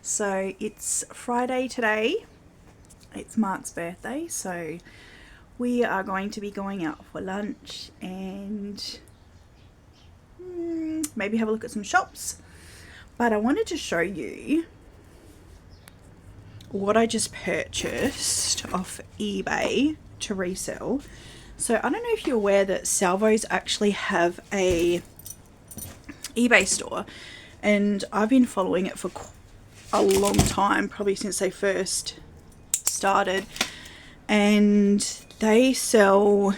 So it's Friday today. It's Mark's birthday, so we are going to be going out for lunch and maybe have a look at some shops. But I wanted to show you what I just purchased off eBay to resell. So I don't know if you're aware that Salvos actually have a eBay store, and I've been following it for a long time, probably since they first started, and they sell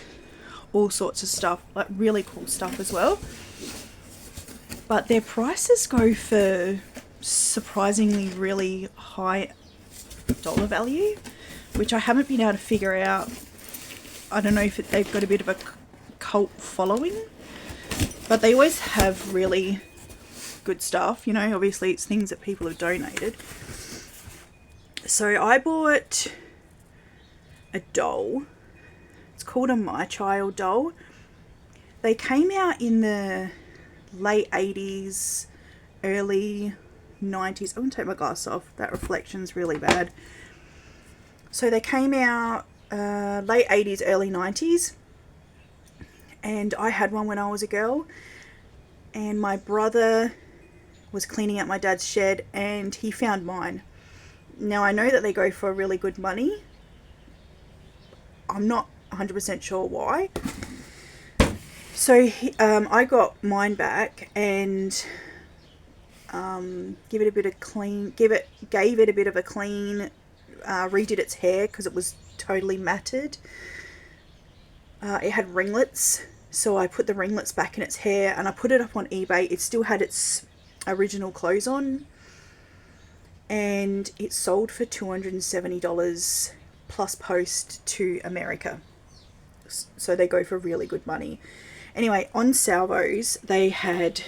all sorts of stuff, like really cool stuff as well, but their prices go for surprisingly really high dollar value, which I haven't been able to figure out. I don't know if they've got a bit of a cult following, but they always have really good stuff, you know. Obviously it's things that people have donated. So I bought a doll. It's called a My Child doll. They came out in the late 80s, early 90s. I'm going to take my glass off. That reflection's really bad. So they came out late 80s, early 90s. And I had one when I was a girl. And my brother was cleaning out my dad's shed and he found mine. Now I know that they go for really good money. I'm not 100% sure why. So I got mine back and gave it a bit of a clean, redid its hair because it was totally matted. It had ringlets, so I put the ringlets back in its hair and I put it up on eBay. It still had its original clothes on, and it sold for $270 plus post to America. So they go for really good money. Anyway, on Salvos, they had,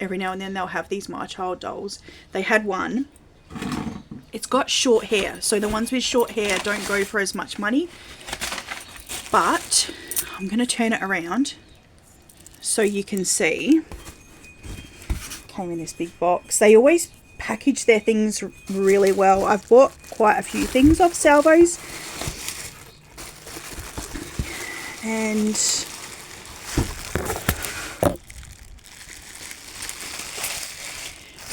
every now and then they'll have these My Child dolls. They had one. It's got short hair, so the ones with short hair don't go for as much money. But I'm going to turn it around so you can see. Came in this big box. They always package their things really well. I've bought quite a few things off Salvos. And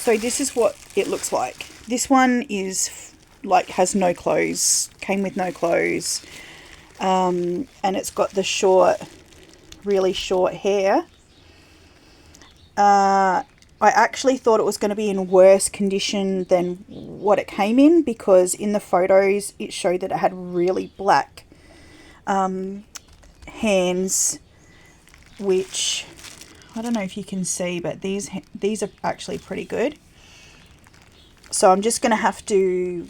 so this is what it looks like. This one is like has no clothes, came with no clothes, and it's got the short, really short hair. I actually thought it was going to be in worse condition than what it came in, because in the photos it showed that it had really black hands, which I don't know if you can see, but these are actually pretty good. So I'm just going to have to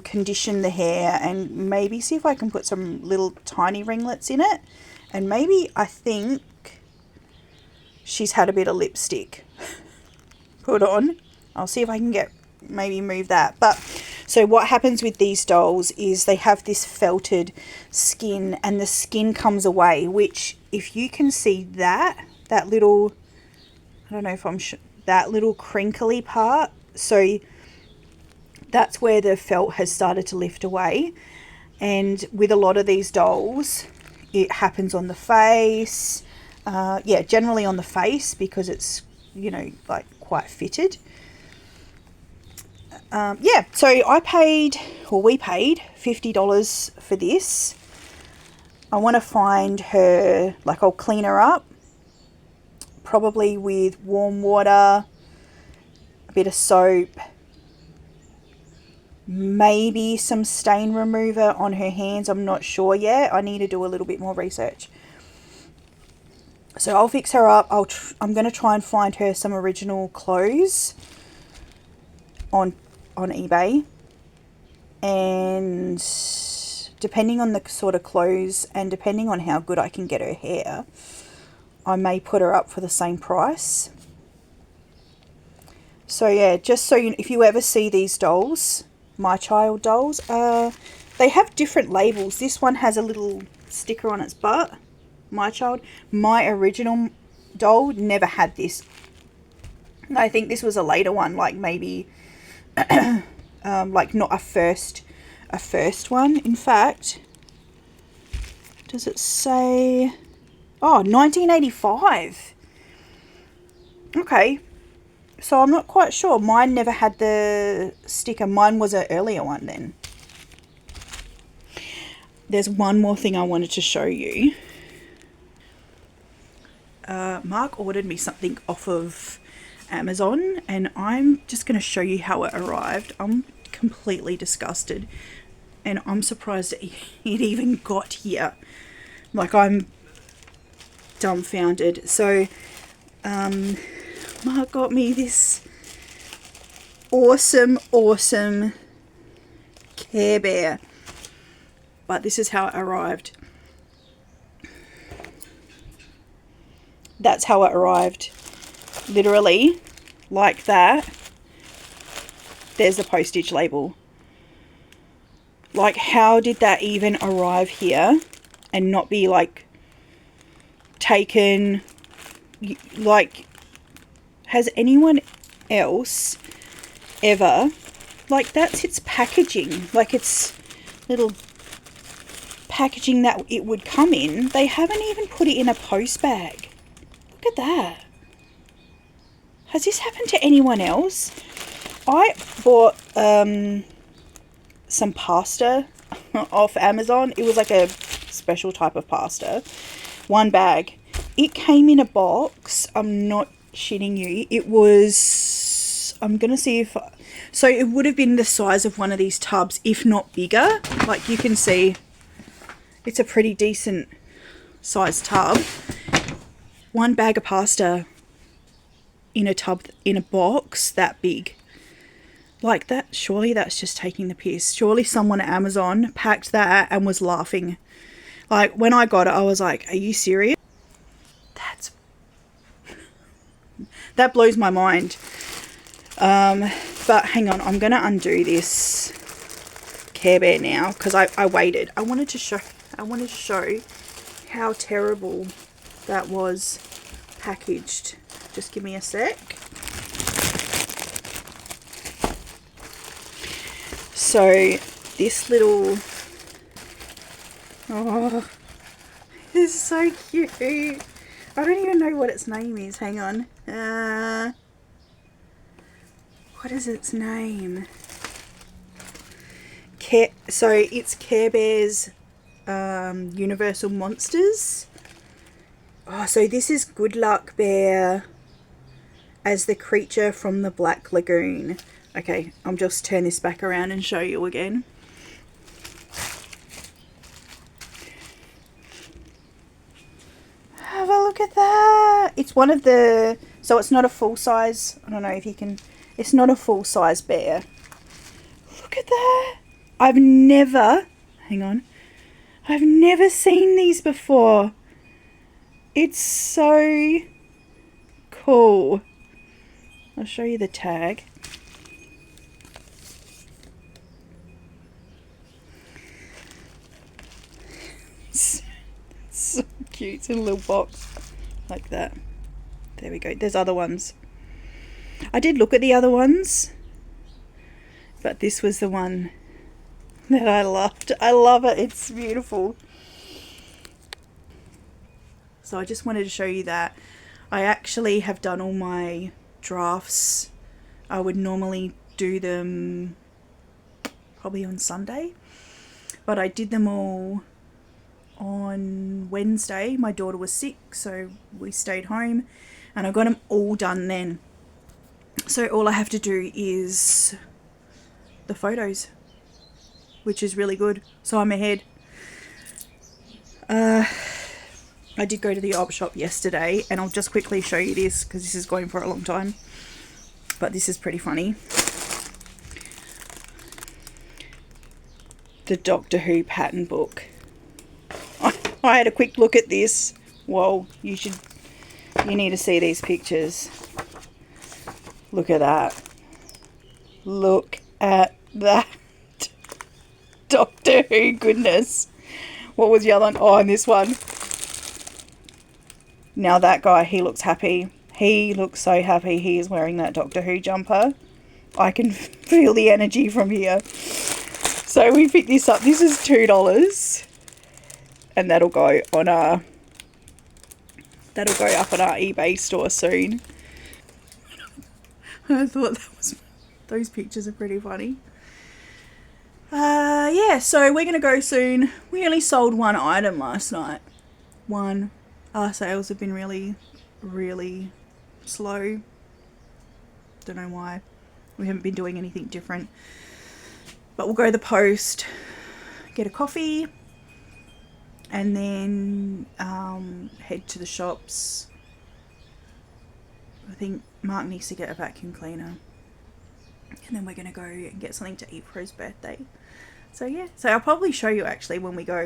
condition the hair and maybe see if I can put some little tiny ringlets in it. And maybe, I think she's had a bit of lipstick put on. I'll see if I can maybe move that. But so what happens with these dolls is they have this felted skin, and the skin comes away, which, if you can see that little, I don't know if I'm sure, that little crinkly part, so that's where the felt has started to lift away. And with a lot of these dolls, it happens on the face. Yeah, generally on the face, because it's, you know, like quite fitted. Yeah, so we paid $50 for this. I want to find her, like, I'll clean her up, probably with warm water, a bit of soap, maybe some stain remover on her hands. I'm not sure yet. I need to do a little bit more research. So I'll fix her up. I'm going to try and find her some original clothes on eBay, and depending on the sort of clothes and depending on how good I can get her hair, I may put her up for the same price. So yeah, just so you know, if you ever see these dolls, My Child dolls, they have different labels. This one has a little sticker on its butt, My Child. My original doll never had this. I think this was a later one, like maybe Like not a first one. In fact, does it say, oh, 1985. Okay, so I'm not quite sure. Mine never had the sticker. Mine was an earlier one then. There's one more thing I wanted to show you. Mark ordered me something off of Amazon, and I'm just going to show you how it arrived. I'm completely disgusted, and I'm surprised it even got here. Like, I'm dumbfounded. So Mark got me this awesome Care Bear, but this is how it arrived. That's how it arrived, literally like that. There's the postage label. Like, how did that even arrive here and not be like taken? Like, has anyone else ever, like, that's its packaging, like it's little packaging that it would come in. They haven't even put it in a post bag. Look at that. Has this happened to anyone else? I bought some pasta off Amazon. It was like a special type of pasta. One bag. It came in a box. I'm not shitting you. It was, I'm going to see if, so it would have been the size of one of these tubs, if not bigger. Like, you can see, it's a pretty decent sized tub. One bag of pasta in a tub, in a box that big. Like that, surely that's just taking the piss. Surely someone at Amazon packed that and was laughing. Like, when I got it, I was like, are you serious? That blows my mind. But hang on, I'm going to undo this Care Bear now, because I waited. I wanted to show how terrible that was packaged. Just give me a sec. So this little, oh, this is so cute. I don't even know what its name is. Hang on. What is its name? So it's Care Bear's Universal Monsters. Oh, so this is Good Luck Bear as the creature from the Black Lagoon. Okay, I'll just turn this back around and show you again. Have a look at that. It's one of the, so it's not a full size, I don't know if you can, it's not a full size bear. Look at that. I've never seen these before. It's so cool. I'll show you the tag. So cute. It's in a little box like that. There we go. There's other ones. I did look at the other ones, but this was the one that I loved. I love it. It's beautiful. So I just wanted to show you that. I actually have done all my drafts. I would normally do them probably on Sunday, but I did them all on Wednesday. My daughter was sick, so we stayed home, and I got them all done then. So all I have to do is the photos, which is really good. So I'm ahead. I did go to the op shop yesterday, and I'll just quickly show you this because this is going for a long time, but this is pretty funny. The Doctor Who pattern book. I had a quick look at this. Whoa, you need to see these pictures. Look at that. Look at that. Doctor Who goodness. What was the other one? Oh, and this one. Now that guy, he looks happy. He looks so happy he is wearing that Doctor Who jumper. I can feel the energy from here. So we picked this up. This is $2. And that'll go on our... That'll go up on our eBay store soon. I thought that was... Those pictures are pretty funny. Yeah, so we're going to go soon. We only sold one item last night. One. Our sales have been really, really slow. Don't know why. We haven't been doing anything different. But we'll go to the post, get a coffee, and then head to the shops. I think Mark needs to get a vacuum cleaner. And then we're going to go and get something to eat for his birthday. So yeah, so I'll probably show you actually when we go,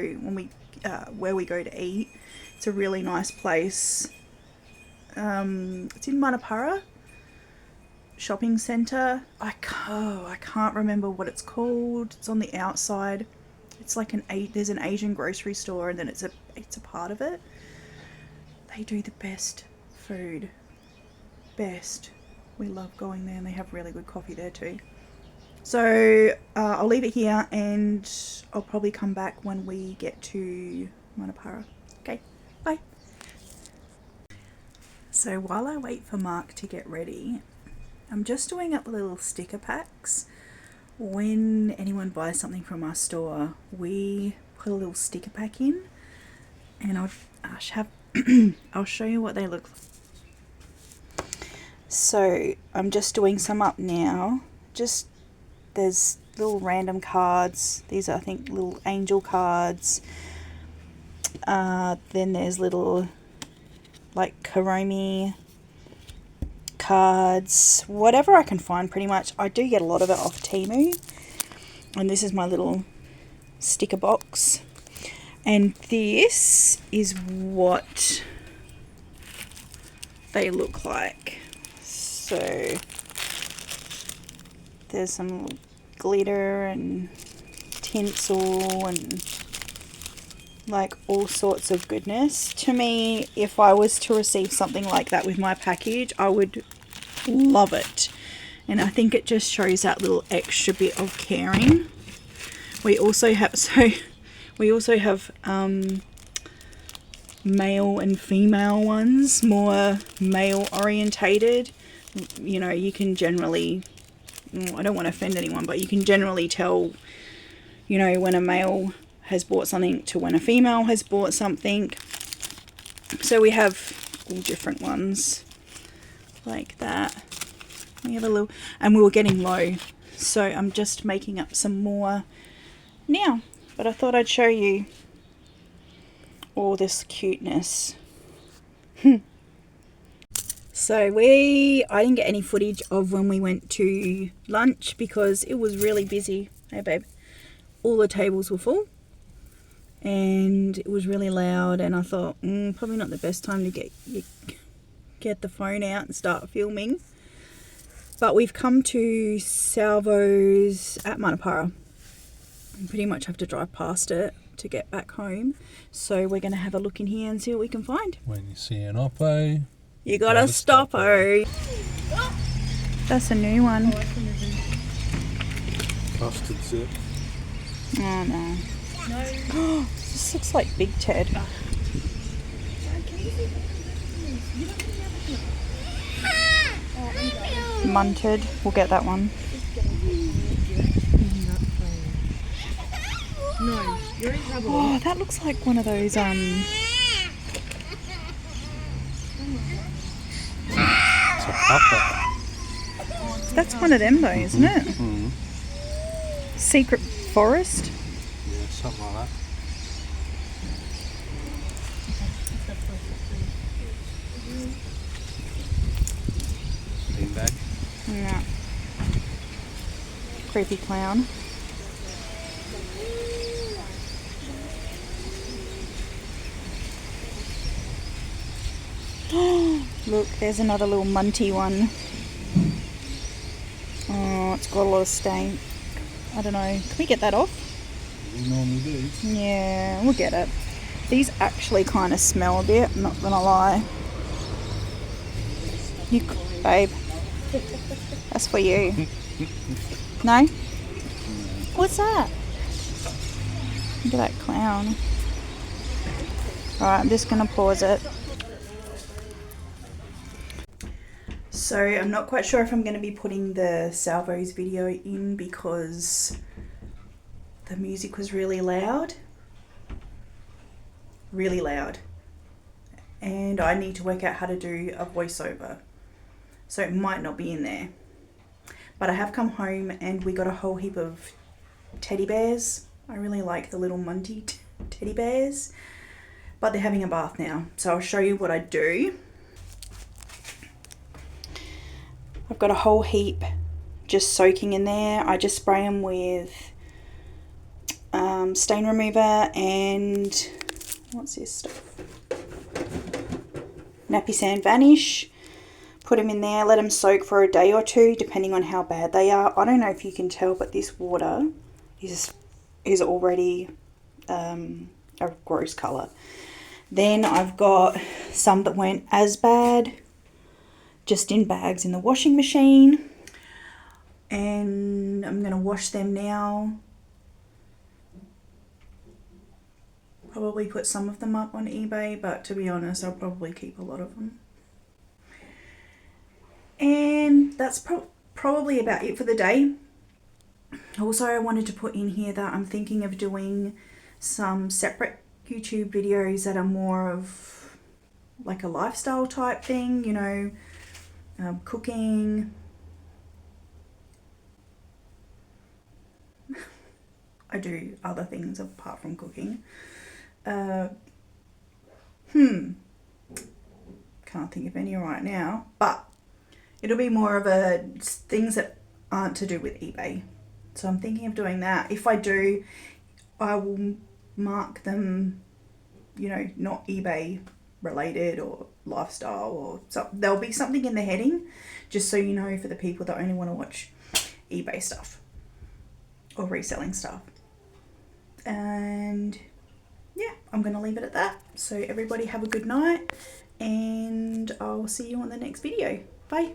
where we go to eat. It's a really nice place. It's in Manapara shopping centre. I can't remember what it's called. It's on the outside. It's like there's an Asian grocery store, and then it's a part of it. They do the best food. Best. We love going there, and they have really good coffee there too. So I'll leave it here, and I'll probably come back when we get to Manapara. Okay, bye. So while I wait for Mark to get ready, I'm just doing up little sticker packs. When anyone buys something from our store, we put a little sticker pack in, and I'll show you what they look like. So I'm just doing some up now. There's little random cards. These are, I think, little angel cards. Then there's little like Karomi cards, whatever I can find pretty much. I do get a lot of it off Temu. And this is my little sticker box. And this is what they look like. So there's some glitter and tinsel and like all sorts of goodness. To me, if I was to receive something like that with my package, I would love it. And I think it just shows that little extra bit of caring. We also have male and female ones, more male orientated. You know, you can generally, I don't want to offend anyone, but you can generally tell, you know, when a male has bought something to when a female has bought something. So we have all different ones like that. We have a little, and we were getting low, so I'm just making up some more now. But I thought I'd show you all this cuteness. So I didn't get any footage of when we went to lunch because it was really busy. Hey babe. All the tables were full and it was really loud, and I thought probably not the best time to get the phone out and start filming. But we've come to Salvo's at Manapara. You pretty much have to drive past it to get back home. So we're going to have a look in here and see what we can find. When you see an Oppo, you gotta stop her. That's a new one. Busted zip. Oh no. No. This looks like Big Ted. Munted. We'll get that one. No, you're in trouble. Oh, that looks like one of those It's a pupper. That's one of them though, isn't it? Mm-hmm. Secret Forest? Yeah, something like that. Beanbag. Yeah. Creepy clown. Look, there's another little munty one. Oh, it's got a lot of stain. I don't know. Can we get that off? We normally do. Yeah, we'll get it. These actually kind of smell a bit, I'm not gonna lie. You, babe. That's for you. No? What's that? Look at that clown. Alright, I'm just going to pause it. So I'm not quite sure if I'm going to be putting the salvos video in because the music was really loud. Really loud. And I need to work out how to do a voiceover. So it might not be in there. But I have come home and we got a whole heap of teddy bears. I really like the little Munty teddy bears. But they're having a bath now. So I'll show you what I do. I've got a whole heap just soaking in there. I just spray them with stain remover and what's this stuff? Nappy Sand Vanish. Put them in there, let them soak for a day or two depending on how bad they are. I don't know if you can tell, but this water is already a gross colour. Then I've got some that weren't as bad, just in bags in the washing machine. And I'm going to wash them now. Probably put some of them up on eBay, but to be honest, I'll probably keep a lot of them. And that's probably about it for the day. Also, I wanted to put in here that I'm thinking of doing some separate YouTube videos that are more of like a lifestyle type thing, you know, cooking. I do other things apart from cooking. Can't think of any right now, but it'll be more of a things that aren't to do with eBay. So I'm thinking of doing that. If I do, I will mark them, you know, not eBay related or lifestyle or something. There'll be something in the heading, just so you know, for the people that only want to watch eBay stuff or reselling stuff. And yeah, I'm going to leave it at that. So everybody have a good night and I'll see you on the next video. Bye.